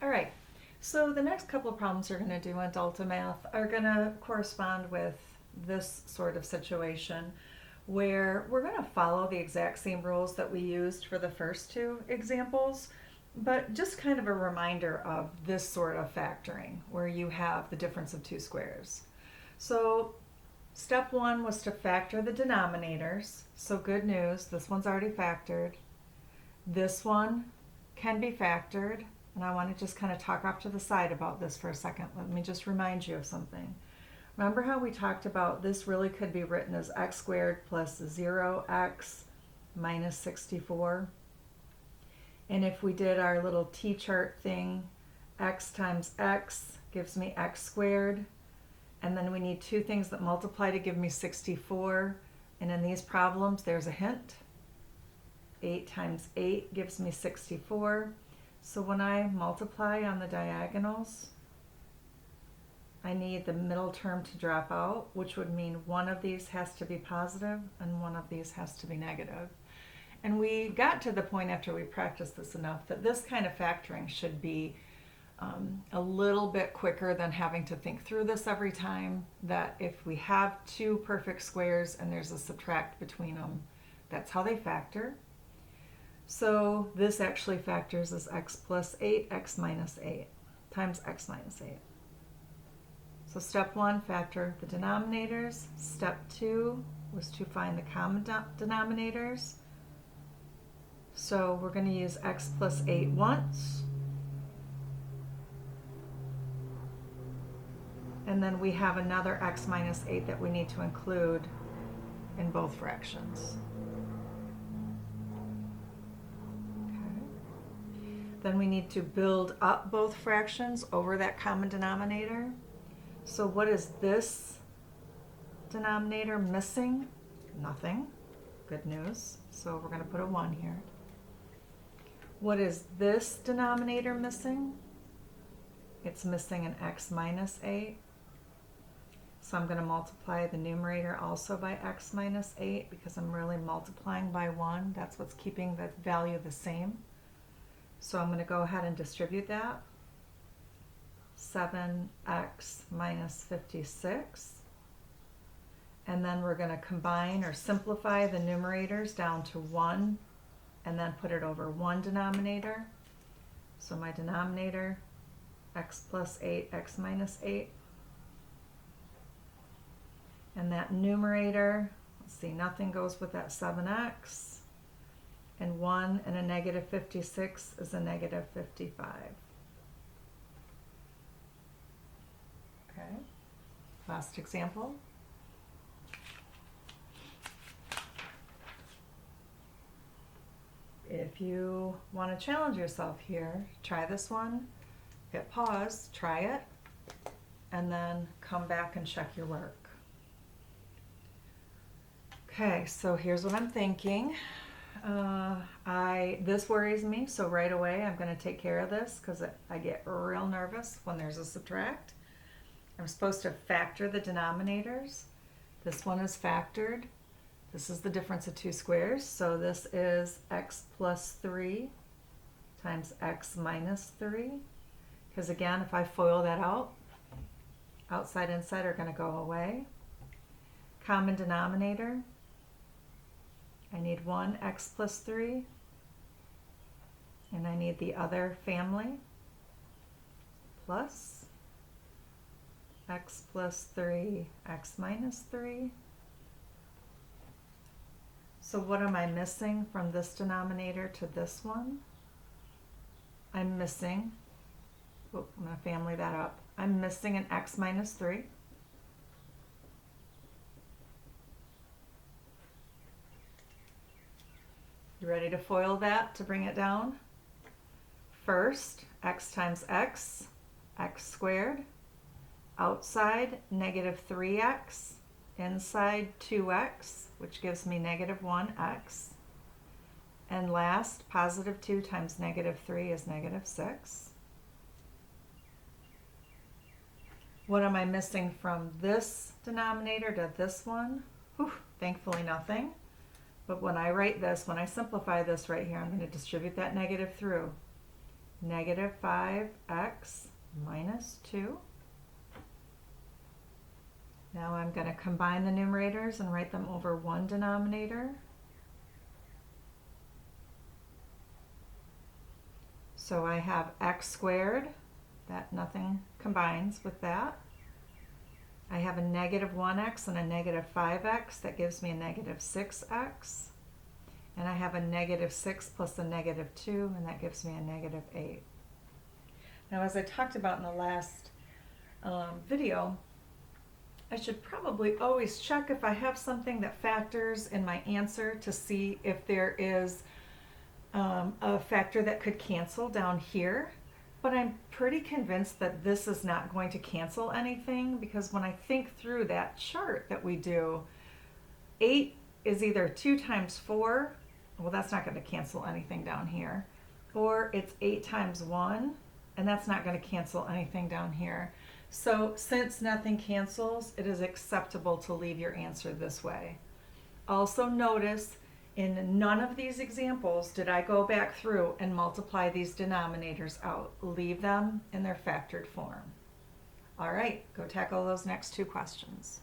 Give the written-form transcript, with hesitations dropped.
All right, so the next couple of problems we're going to do in Delta Math are going to correspond with this sort of situation where we're going to follow the exact same rules that we used for the first two examples, but just kind of a reminder of this sort of factoring where you have the difference of two squares. So step one was to factor the denominators. So good news, this one's already factored. This one can be factored. And I want to just kind of talk off to the side about this for a second. Let me just remind you of something. Remember how we talked about this really could be written as x squared plus 0x minus 64? And if we did our little t-chart thing, x times x gives me x squared. And then we need two things that multiply to give me 64. And in these problems, there's a hint. 8 times 8 gives me 64. So when I multiply on the diagonals, I need the middle term to drop out, which would mean one of these has to be positive and one of these has to be negative. And we got to the point after we practiced this enough that this kind of factoring should be a little bit quicker than having to think through this every time, that if we have two perfect squares and there's a subtract between them, that's how they factor. So this actually factors as x plus 8, x minus 8 times x minus 8. So step one, factor the denominators. Step two was to find the common denominators. So we're going to use x plus 8 once. And then we have another x minus 8 that we need to include in both fractions. Then we need to build up both fractions over that common denominator. So what is this denominator missing? Nothing. Good news. So we're going to put a 1 here. What is this denominator missing? It's missing an x minus 8. So I'm going to multiply the numerator also by x minus 8 because I'm really multiplying by 1. That's what's keeping the value the same. So I'm going to go ahead and distribute that. 7x minus 56. And then we're going to combine or simplify the numerators down to 1 and then put it over one denominator. So my denominator, x plus 8, x minus 8. And that numerator, let's see, nothing goes with that 7x. And 1 and a negative 56 is a negative 55. Okay, last example. If you want to challenge yourself here, try this one, hit pause, try it, and then come back and check your work. Okay, so here's what I'm thinking. This worries me, so right away I'm going to take care of this because I get real nervous when there's a subtract. I'm supposed to factor the denominators. This one is factored. This is the difference of two squares, so this is x plus 3 times x minus 3. Because again, if I FOIL that out, outside inside are going to go away. Common denominator. I need one x plus 3, and I need the other family, plus x plus 3, x minus 3. So what am I missing from this denominator to this one? I'm missing, I'm going to family that up. I'm missing an x minus 3. You ready to FOIL that to bring it down? First, x times x, x squared. Outside, negative 3x. Inside, 2x, which gives me negative 1x. And last, positive 2 times negative 3 is negative 6. What am I missing from this denominator to this one? Whew, thankfully nothing. But when I write this, when I simplify this right here, I'm going to distribute that negative through. negative 5x minus 2. Now I'm going to combine the numerators and write them over one denominator. So I have x squared, that nothing combines with that. I have a negative 1x and a negative 5x, that gives me a negative 6x. And I have a negative 6 plus a negative 2, and that gives me a negative 8. Now, as I talked about in the last video, I should probably always check if I have something that factors in my answer to see if there is a factor that could cancel down here. But I'm pretty convinced that this is not going to cancel anything, because when I think through that chart that we do, 8 is either 2 times 4, well, that's not going to cancel anything down here, or it's 8 times 1, and that's not going to cancel anything down here. So since nothing cancels, it is acceptable to leave your answer this way. Also notice, in none of these examples did I go back through and multiply these denominators out. Leave them in their factored form. All right, go tackle those next 2 questions.